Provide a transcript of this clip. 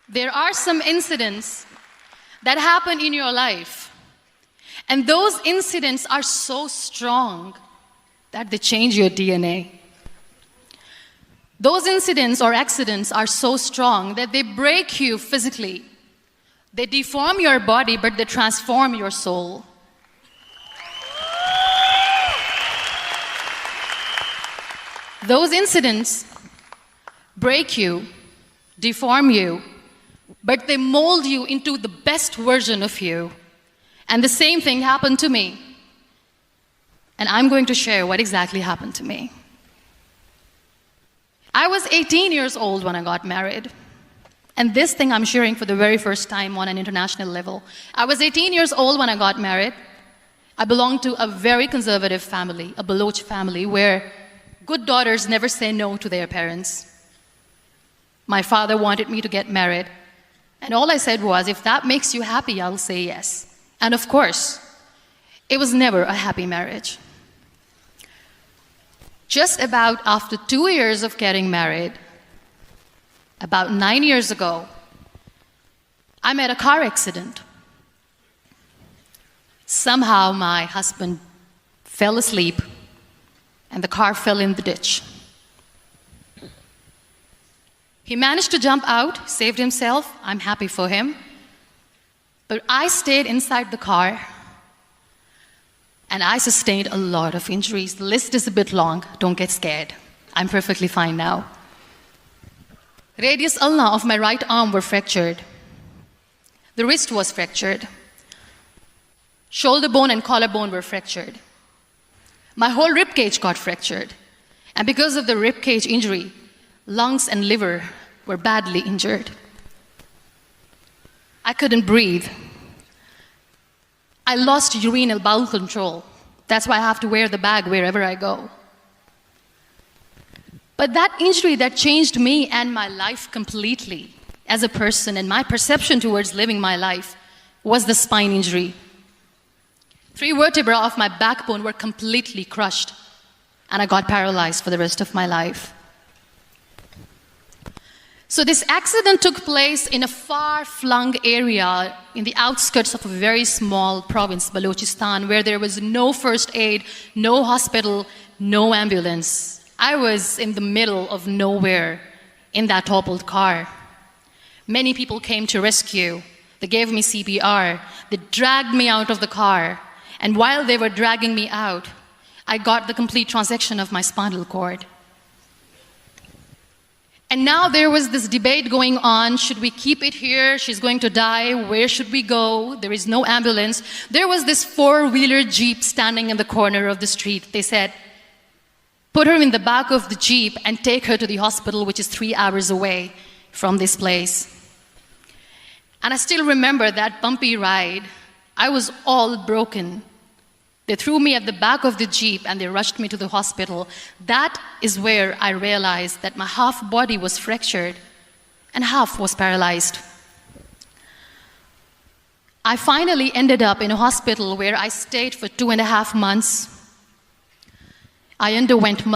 There are some incidents that happen in your life, and those incidents are so strong that they change your DNA. Those incidents or accidents are so strong that they break you physically. They deform your body, but they transform your soul. Those incidents break you, deform you, but they mold you into the best version of you. And the same thing happened to me. And I'm going to share what exactly happened to me. I was 18 years old when I got married. And this thing I'm sharing for the very first time on an international level. I was 18 years old when I got married. I belonged to a very conservative family, a Baloch family, where good daughters never say no to their parents. My father wanted me to get married. And all I said was, if that makes you happy, I'll say yes. And of course, it was never a happy marriage. Just about after 2 years of getting married, about 9 years ago, I met a car accident. Somehow my husband fell asleep and the car fell in the ditch. He managed to jump out, saved himself. I'm happy for him. But I stayed inside the car and I sustained a lot of injuries. The list is a bit long. Don't get scared. I'm perfectly fine now. Radius ulna of my right arm were fractured. The wrist was fractured. Shoulder bone and collarbone were fractured. My whole rib cage got fractured. And because of the rib cage injury, lungs and liver were badly injured. I couldn't breathe. I lost urinary bowel control. That's why I have to wear the bag wherever I go. But that injury that changed me and my life completely as a person and my perception towards living my life was the spine injury. 3 vertebrae of my backbone were completely crushed, and I got paralyzed for the rest of my life. So this accident took place in a far-flung area in the outskirts of a very small province, Balochistan, where there was no first aid, no hospital, no ambulance. I was in the middle of nowhere in that toppled car. Many people came to rescue. They gave me CPR. They dragged me out of the car. And while they were dragging me out, I got the complete transection of my spinal cord. And now there was this debate going on. Should we keep it here? She's going to die. Where should we go? There is no ambulance. There was this 4-wheeler Jeep standing in the corner of the street. They said, put her in the back of the Jeep and take her to the hospital, which is 3 hours away from this place. And I still remember that bumpy ride. I was all broken. They threw me at the back of the Jeep and they rushed me to the hospital. That is where I realized that my half body was fractured and half was paralyzed. I finally ended up in a hospital where I stayed for 2.5 months. I underwent